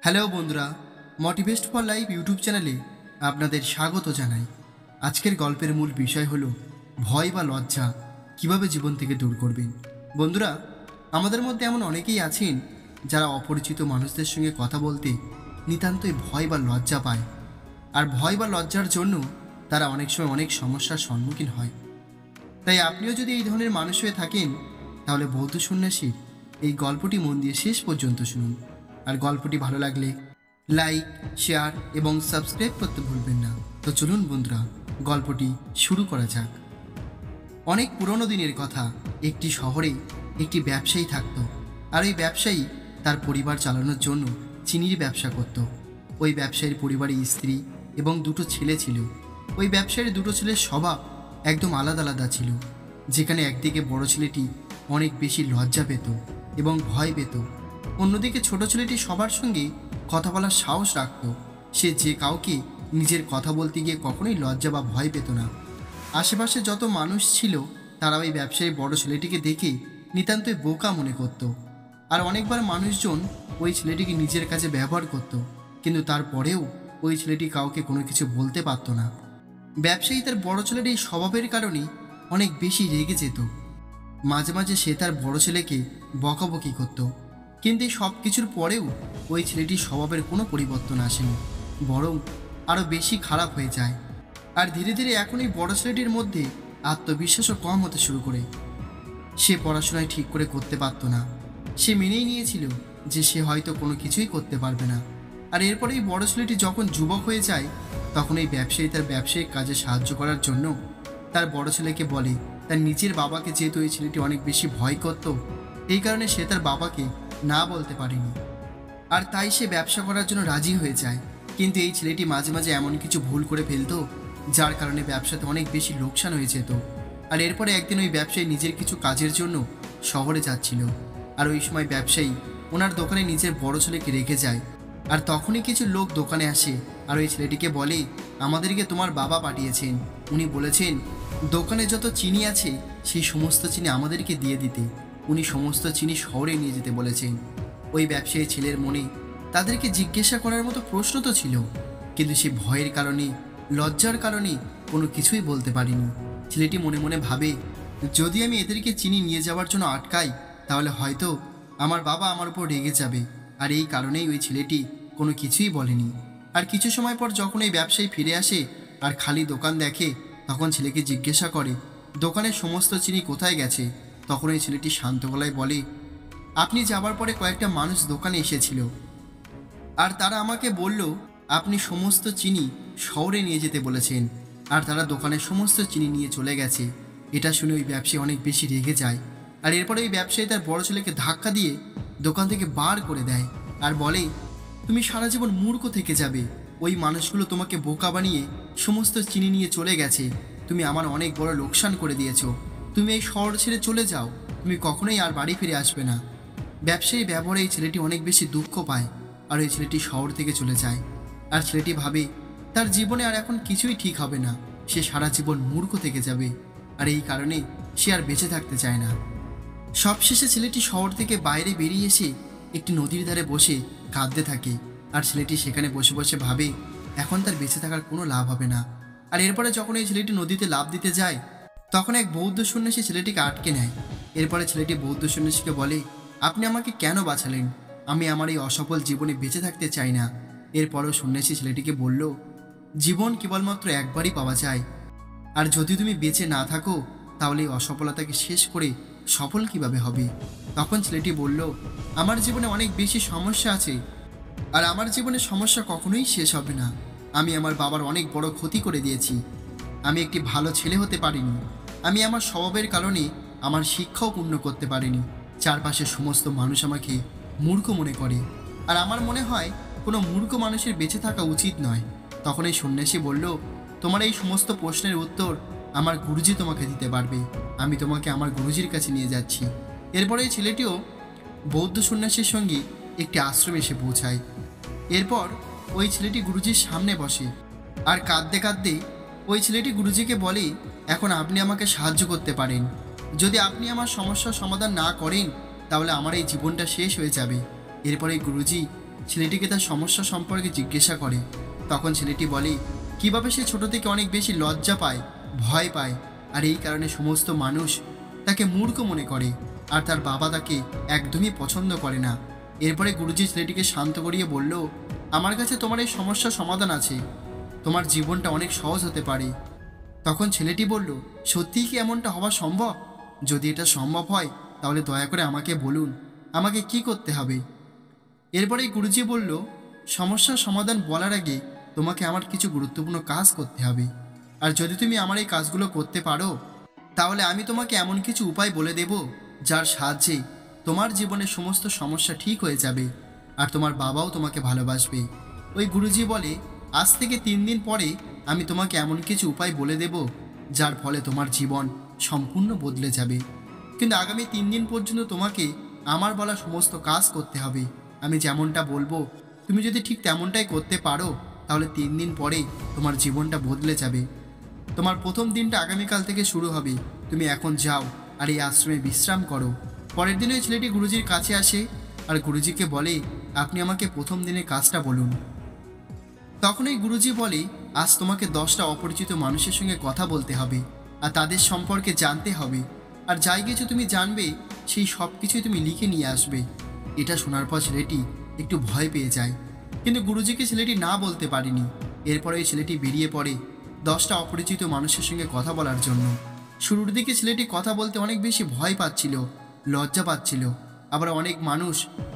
Hello বন্ধুরা, মোটিভেস্ট for life YouTube চ্যানেলে আপনাদের স্বাগত জানাই। আজকের গল্পের মূল বিষয় হলো ভয় বা লজ্জা কিভাবে জীবন থেকে দূর করবেন। বন্ধুরা, আমাদের মধ্যে এমন অনেকেই আছেন যারা অপরিচিত মানুষদের সঙ্গে কথা বলতে নিতান্তই ভয় বা লজ্জা পায়, আর ভয় বা লজ্জার জন্য তারা অনেক সময় অনেক সমস্যার সম্মুখীন হয়। তাই আপনিও যদি এই ধরনের মানুষ হয়ে থাকেন, তাহলে বৌদ্ধ সন্ন্যাসীর এই গল্পটি মন দিয়ে শেষ পর্যন্ত শুনুন। আর গল্পটি ভালো লাগলে লাইক, শেয়ার এবং সাবস্ক্রাইব করতে ভুলবেন না। তো চলুন বন্ধুরা, গল্পটি শুরু করা যাক। অনেক পুরনো দিনের কথা, একটি শহরে একটি ব্যবসায়ী থাকত। আর ওই ব্যবসায়ী তার পরিবার চালানোর জন্য চিনির ব্যবসা করত। ওই ব্যবসায়ীর পরিবারে স্ত্রী এবং দুটো ছেলে ছিল। ওই ব্যবসায়ীর দুটো ছেলের স্বভাব একদম আলাদা আলাদা ছিল। যেখানে একদিকে বড় ছেলেটি অনেক বেশি লজ্জা পেত এবং ভয় পেত, অন্যদিকে ছোট ছেলেটি সবার সঙ্গে কথা বলার সাহস রাখত। সে যে কাউকে নিজের কথা বলতে গিয়ে কখনোই লজ্জা বা ভয় পেত না। আশেপাশে যত মানুষ ছিল তারা ওই ব্যবসায়ী বড় ছেলেটিকে দেখে নিতান্তই বোকা মনে করত। আর অনেকবার মানুষজন ওই ছেলেটিকে নিজের কাছে ব্যবহার করত, কিন্তু তারপরেও ওই ছেলেটি কাউকে কোনো কিছু বলতে পারত না। ব্যবসায়ী তার বড় ছেলের এই স্বভাবের কারণে অনেক বেশি রেগে যেত। মাঝে মাঝে সে তার বড় ছেলেকে বকাবকি করত, কিন্তু এই সব কিছুর পরেও ওই ছেলেটির স্বভাবের কোনো পরিবর্তন আসেনি, বরং আরও বেশি খারাপ হয়ে যায়। আর ধীরে ধীরে এখন এই বড় ছেলেটির মধ্যে আত্মবিশ্বাসও কম হতে শুরু করে। সে পড়াশোনায় ঠিক করে করতে পারত না। সে মেনেই নিয়েছিল যে সে হয়তো কোনো কিছুই করতে পারবে না। আর এরপরে এই বড় ছেলেটি যখন যুবক হয়ে যায়, তখন এই ব্যবসায়ী তার ব্যবসায়িক কাজে সাহায্য করার জন্য তার বড় ছেলেকে বলে। তার নিজের বাবাকে যেহেতু এই ছেলেটি অনেক বেশি ভয় করত, এই কারণে সে তার বাবাকে না বলতে পারেনি। আর তাই সে ব্যবসা করার জন্য রাজি হয়ে যায়। কিন্তু এই ছেলেটি মাঝে মাঝে এমন কিছু ভুল করে ফেলতো যার কারণে ব্যবসাতে অনেক বেশি লোকসান হয়ে যেত। আর এরপরে একদিন ওই ব্যবসায়ী নিজের কিছু কাজের জন্য শহরে যাচ্ছিল। আর ওই সময় ব্যবসায়ী ওনার দোকানে নিজের বড় ছেলেকে রেখে যায়। আর তখনই কিছু লোক দোকানে আসে আর ওই ছেলেটিকে বলে, আমাদেরকে তোমার বাবা পাঠিয়েছেন। উনি বলেছেন দোকানে যত চিনি আছে সেই সমস্ত চিনি আমাদেরকে দিয়ে দিতে। উনি সমস্ত চিনি শহরে নিয়ে যেতে বলেছেন। ওই ব্যবসায়ী ছেলের মনে তাদেরকে জিজ্ঞাসা করার মতো প্রশ্ন তো ছিল, কিন্তু সে ভয়ের কারণে, লজ্জার কারণে কোনো কিছুই বলতে পারেনি। ছেলেটি মনে মনে ভাবে, যদি আমি এদেরকে চিনি নিয়ে যাওয়ার জন্য আটকাই, তাহলে হয়তো আমার বাবা আমার উপর রেগে যাবে। আর এই কারণেই ওই ছেলেটি কোনো কিছুই বলেনি। আর কিছু সময় পর যখন এই ব্যবসায়ী ফিরে আসে আর খালি দোকান দেখে, তখন ছেলেকে জিজ্ঞাসা করে, দোকানের সমস্ত চিনি কোথায় গেছে? তখন ওই ছেলেটি শান্ত গলায় বলে, আপনি যাবার পরে কয়েকটা মানুষ দোকানে এসেছিল, আর তারা আমাকে বলল আপনি সমস্ত চিনি শহরে নিয়ে যেতে বলেছেন, আর তারা দোকানের সমস্ত চিনি নিয়ে চলে গেছে। এটা শুনে ওই ব্যবসায়ী অনেক বেশি রেগে যায়। আর এরপরে ওই ব্যবসায়ী তার বড় ছেলেকে ধাক্কা দিয়ে দোকান থেকে বার করে দেয় আর বলে, তুমি সারা জীবন মূর্খ থেকে যাবে। ওই মানুষগুলো তোমাকে বোকা বানিয়ে সমস্ত চিনি নিয়ে চলে গেছে। তুমি আমার অনেক বড় লোকসান করে দিয়েছো। তুমি এই শহর ছেড়ে চলে যাও, তুমি কখনোই আর বাড়ি ফিরে আসবে না। ব্যবসায়ী ব্যবহারে এই ছেলেটি অনেক বেশি দুঃখ পায় আর ওই ছেলেটি শহর থেকে চলে যায়। আর ছেলেটি ভাবে তার জীবনে আর এখন কিছুই ঠিক হবে না, সে সারা জীবন মূর্খ থেকে যাবে। আর এই কারণে সে আর বেঁচে থাকতে চায় না। সবশেষে ছেলেটি শহর থেকে বাইরে বেরিয়ে এসে একটি নদীর ধারে বসে কাঁদতে থাকে। আর ছেলেটি সেখানে বসে বসে ভাবে এখন তার বেঁচে থাকার কোনো লাভ হবে না। আর এরপরে যখন এই ছেলেটি নদীতে লাফ দিতে যায়, তখন এক বৌদ্ধ সন্ন্যাসী ছেলেটিকে আটকে নেয়। এরপরে ছেলেটি বৌদ্ধ সন্ন্যাসীকে বলে, আপনি আমাকে কেন বাঁচালেন? আমি আমার এই অসফল জীবনে বেঁচে থাকতে চাই না। এরপরও সন্ন্যাসী ছেলেটিকে বলল, জীবন কেবলমাত্র একবারই পাওয়া যায়, আর যদি তুমি বেঁচে না থাকো তাহলে এই অসফলতাকে শেষ করে সফল কিভাবে হবে? তখন ছেলেটি বলল, আমার জীবনে অনেক বেশি সমস্যা আছে, আর আমার জীবনের সমস্যা কখনোই শেষ হবে না। আমি আমার বাবার অনেক বড় ক্ষতি করে দিয়েছি। আমি একটি ভালো ছেলে হতে পারিনি। আমি আমার স্বভাবের কারণে আমার শিক্ষাও পূর্ণ করতে পারিনি। চারপাশের সমস্ত মানুষ আমাকে মূর্খ মনে করে, আর আমার মনে হয় কোনো মূর্খ মানুষের বেঁচে থাকা উচিত নয়। তখন এই সন্ন্যাসী বলল, তোমার এই সমস্ত প্রশ্নের উত্তর আমার গুরুজি তোমাকে দিতে পারবে। আমি তোমাকে আমার গুরুজির কাছে নিয়ে যাচ্ছি। এরপরে এই ছেলেটিও বৌদ্ধ সন্ন্যাসীর সঙ্গে একটি আশ্রমে এসে পৌঁছায়। এরপর ওই ছেলেটি গুরুজির সামনে বসে আর কাঁদতে কাঁদতে ওই ছেলেটি গুরুজিকে বলে, এখন আপনি আমাকে সাহায্য করতে পারেন। যদি আপনি আমার সমস্যার সমাধান না করেন তাহলে আমার এই জীবনটা শেষ হয়ে যাবে। এরপরে গুরুজি ছেলেটিকে তার সমস্যা সম্পর্কে জিজ্ঞাসা করে। তখন ছেলেটি বলে কিভাবে সে ছোট থেকে অনেক বেশি লজ্জা পায়, ভয় পায়, আর এই কারণে সমস্ত মানুষ তাকে মূর্খ মনে করে, আর তার বাবা তাকে একদমই পছন্দ করে না। এরপরে গুরুজি ছেলেটিকে শান্ত করিয়ে বলল, আমার কাছে তোমার এই সমস্যার সমাধান আছে, তোমার জীবনটা অনেক সহজ হতে পারে। তখন ছেলেটি বলল, সত্যিই কি এমনটা হওয়া সম্ভব? যদি এটা সম্ভব হয় তাহলে দয়া করে আমাকে বলুন, আমাকে কি করতে হবে? এরপরেই গুরুজি বলল, সমস্যার সমাধান বলার আগে তোমাকে আমার কিছু গুরুত্বপূর্ণ কাজ করতে হবে, আর যদি তুমি আমার এই কাজগুলো করতে পারো তাহলে আমি তোমাকে এমন কিছু উপায় বলে দেব যার সাহায্যে তোমার জীবনের সমস্ত সমস্যা ঠিক হয়ে যাবে, আর তোমার বাবাও তোমাকে ভালোবাসবে। ওই গুরুজি বলে, আজ থেকে 3 দিন পরে আমি তোমাকে এমন কিছু উপায় বলে দেব যার ফলে তোমার জীবন সম্পূর্ণ বদলে যাবে, কিন্তু আগামী 3 দিন পর্যন্ত তোমাকে আমার বলা সমস্ত কাজ করতে হবে। আমি যেমনটা বলবো তুমি যদি ঠিক তেমনটাই করতে পারো তাহলে 3 দিন পরে তোমার জীবনটা বদলে যাবে। তোমার প্রথম দিনটা আগামীকাল থেকে শুরু হবে, তুমি এখন যাও আর এই আশ্রমে বিশ্রাম করো। পরের দিন ওই ছেলেটি গুরুজির কাছে আসে আর গুরুজিকে বলে, আপনি আমাকে প্রথম দিনের কাজটা বলুন। তখন এই গুরুজি বলে, আজ তোমাকে 10টা অপরিচিত মানুষের সঙ্গে কথা বলতে হবে আর তাদের সম্পর্কে জানতে হবে, আর যাই কিছু তুমি জানবে সেই সব কিছুই তুমি লিখে নিয়ে আসবে। এটা শোনার পর ছেলেটি একটু ভয় পেয়ে যায়, কিন্তু গুরুজিকে ছেলেটি না বলতে পারেনি। এরপরে ওই ছেলেটি বেরিয়ে পড়ে 10টা অপরিচিত মানুষের সঙ্গে কথা বলার জন্য। শুরুর দিকে ছেলেটি কথা বলতে অনেক বেশি ভয় পাচ্ছিল, লজ্জা পাচ্ছিল, আবার অনেক মানুষ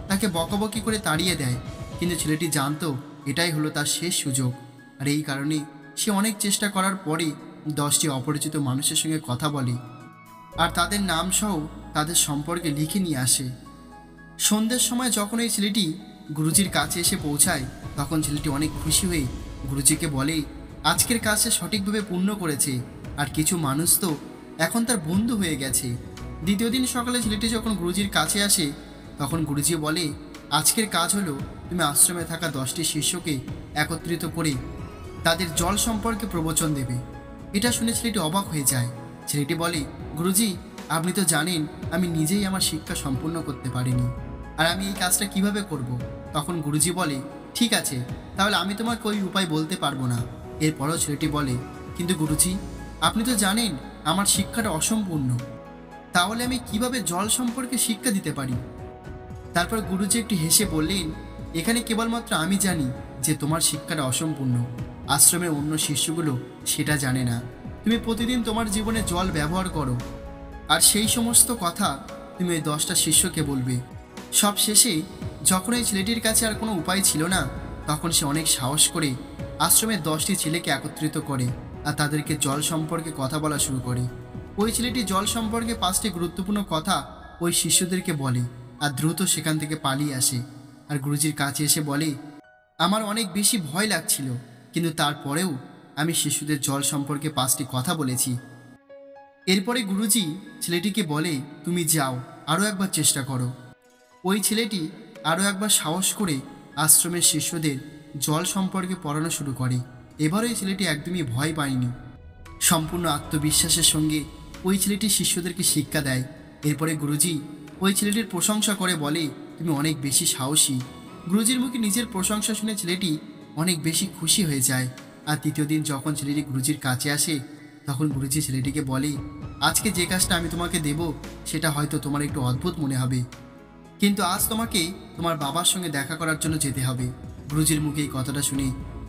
তাকে বকাবকি করে তাড়িয়ে দেয়, কিন্তু ছেলেটি জানতো এটাই হলো তার শেষ সুযোগ। আর এই কারণে সে অনেক চেষ্টা করার পরে 10টি অপরিচিত মানুষের সঙ্গে কথা বলে আর তাদের নাম সহ তাদের সম্পর্কে লিখে নিয়ে আসে। সন্ধ্যের সময় যখন এই ছেলেটি গুরুজির কাছে এসে পৌঁছায় তখন ছেলেটি অনেক খুশি হয়ে গুরুজিকে বলে, আজকের কাজ সে সঠিকভাবে পূর্ণ করেছে, আর কিছু মানুষ তো এখন তার বন্ধু হয়ে গেছে। দ্বিতীয় দিন সকালে ছেলেটি যখন গুরুজির কাছে আসে তখন গুরুজি বলে, আজকের কাজ হলো তুমি আশ্রমে থাকা 10টি শিষ্যকে একত্রিত করে তাদের জল সম্পর্কে প্রবচন দেবে। এটা শুনে ছেলেটি অবাক হয়ে যায়। ছেলেটি বলে, গুরুজি আপনি তো জানেন আমি নিজেই আমার শিক্ষা সম্পূর্ণ করতে পারিনি, আর আমি এই কাজটা কিভাবে করব? তখন গুরুজি বলে, ঠিক আছে, তাহলে আমি তোমাকে ওই উপায় বলতে পারবো না। এরপরও ছেলেটি বলে, কিন্তু গুরুজি আপনি তো জানেন আমার শিক্ষাটা অসম্পূর্ণ, তাহলে আমি কিভাবে জল সম্পর্কে শিক্ষা দিতে পারি? তারপর গুরুজি একটু হেসে বললেন, এখানে কেবলমাত্র আমি জানি যে তোমার শিক্ষাটা অসম্পূর্ণ, আশ্রমের অন্য শিষ্যগুলো সেটা জানে না। তুমি প্রতিদিন তোমার জীবনে জল ব্যবহার করো, আর সেই সমস্ত কথা তুমি ওই 10টা শিষ্যকে বলবে। সব শেষে যখন এই ছেলেটির কাছে আর কোনো উপায় ছিল না তখন সে অনেক সাহস করে আশ্রমের 10টি ছেলেকে একত্রিত করে আর তাদেরকে জল সম্পর্কে কথা বলা শুরু করে। ওই ছেলেটি জল সম্পর্কে 5টি গুরুত্বপূর্ণ কথা ওই শিষ্যদেরকে বলে আর দ্রুত সেখান থেকে পালিয়ে আসে। আর গুরুজির কাছে এসে বলে, আমার অনেক বেশি ভয় লাগছিল, কিন্তু তারপরেও আমি শিশুদের জল সম্পর্কে 5টি কথা বলেছি। এরপরে গুরুজি ছেলেটিকে বলে, তুমি যাও আরও একবার চেষ্টা করো। ওই ছেলেটি আরও একবার সাহস করে আশ্রমের শিষ্যদের জল সম্পর্কে পড়ানো শুরু করে। এবার ওই ছেলেটি একদমই ভয় পায়নি, সম্পূর্ণ আত্মবিশ্বাসের সঙ্গে ওই ছেলেটি শিষ্যদেরকে শিক্ষা দেয়। এরপরে গুরুজি ওই ছেলেটির প্রশংসা করে বলে, তুমি অনেক বেশি সাহসী। গুরুজির মুখে নিজের প্রশংসা শুনে ছেলেটি অনেক বেশি খুশি হয়ে যায়। আর তৃতীয় দিন যখন ছেলেটি গুরুজির কাছে আসে তখন গুরুজি ছেলেটিকে বলে, আজকে যে কাজটা আমি তোমাকে দেব সেটা হয়তো তোমার একটু অদ্ভুত মনে হবে, কিন্তু আজ তোমাকে তোমার বাবার সঙ্গে দেখা করার জন্য যেতে হবে। গুরুজির মুখে এই কথাটা শুনে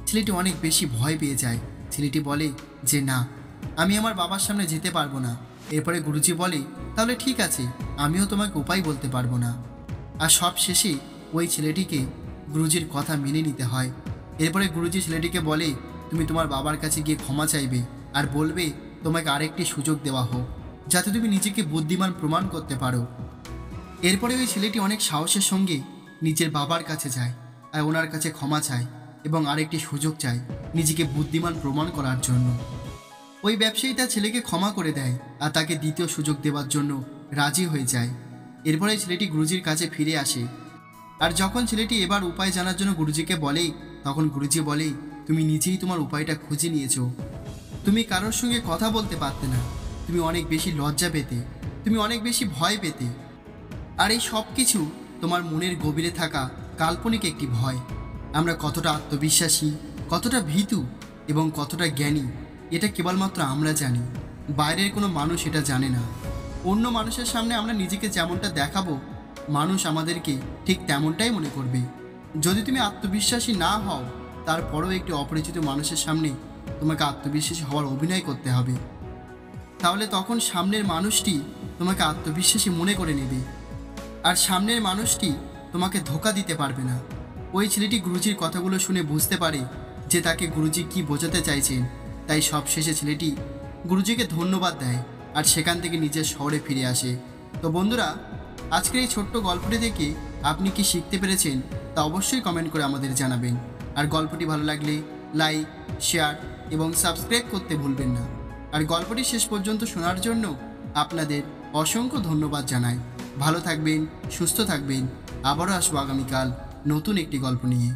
ছেলেটি অনেক বেশি ভয় পেয়ে যায়। ছেলেটি বলে যে না, আমি আমার বাবার সামনে যেতে পারবো না। এরপরে গুরুজি বলে, তাহলে ঠিক আছে, আমিও তোমাকে উপায় বলতে পারবো না। আর সব শেষে ওই ছেলেটিকে গুরুজির কথা মেনে নিতে হয়। এরপরে গুরুজি ছেলেটিকে বলে, তুমি তোমার বাবার কাছে গিয়ে ক্ষমা চাইবে আর বলবে তোমাকে আরেকটি সুযোগ দেওয়া হোক যাতে তুমি নিজেকে বুদ্ধিমান প্রমাণ করতে পারো। এরপরে ওই ছেলেটি অনেক সাহসের সঙ্গে নিজের বাবার কাছে যায় আর ওনার কাছে ক্ষমা চায় এবং আরেকটি সুযোগ চায় নিজেকে বুদ্ধিমান প্রমাণ করার জন্য। ওই ব্যবসায়ী তার ছেলেকে ক্ষমা করে দেয় আর তাকে দ্বিতীয় সুযোগ দেওয়ার জন্য রাজি হয়ে যায়। এরপরে ছেলেটি গুরুজির কাছে ফিরে আসে, আর যখন ছেলেটি এবার উপায় জানার জন্য গুরুজিকে বলে তখন গুরুজি বলে, তুমি নিজেই তোমার উপায়টা খুঁজে নিয়েছো। তুমি কারোর সঙ্গে কথা বলতে পারতে না, তুমি অনেক বেশি লজ্জা পেতে, তুমি অনেক বেশি ভয় পেতে, আর এই সব কিছু তোমার মনের গভীরে থাকা কাল্পনিক একটি ভয়। আমরা কতটা আত্মবিশ্বাসী, কতটা ভীতু এবং কতটা জ্ঞানী এটা কেবলমাত্র আমরা জানি। বাইরের কোনো মানুষ এটা জানে না। অন্য মানুষের সামনে আমরা নিজেকে যেমনটা দেখাবো, মানুষ আমাদেরকে ঠিক তেমনটাই মনে করবে। যদি তুমি আত্মবিশ্বাসী না হও, তারপরেও একটি অপরিচিত মানুষের সামনে তোমাকে আত্মবিশ্বাসী হওয়ার অভিনয় করতে হবে। তাহলে তখন সামনের মানুষটি তোমাকে আত্মবিশ্বাসী মনে করে নেবে, আর সামনের মানুষটি তোমাকে ধোঁকা দিতে পারবে না। ওই ছেলেটি গুরুজির কথাগুলো শুনে বুঝতে পারে যে তাকে গুরুজি কি বোঝাতে চাইছেন, তাই সবশেষে ছেলেটি গুরুজিকে ধন্যবাদ দেয় আর সেখান থেকে নিজের শহরে ফিরে আসে। তো বন্ধুরা, আজকের এই ছোট্ট গল্পটি থেকে আপনি কি শিখতে পেরেছেন তা অবশ্যই কমেন্ট করে আমাদের জানাবেন। আর গল্পটি ভালো লাগলে লাইক, শেয়ার এবং সাবস্ক্রাইব করতে ভুলবেন না। আর গল্পটি শেষ পর্যন্ত শোনার জন্য আপনাদের অসংখ্য ধন্যবাদ জানাই। ভালো থাকবেন, সুস্থ থাকবেন। আবারও আসবো আগামীকাল নতুন একটি গল্প নিয়ে।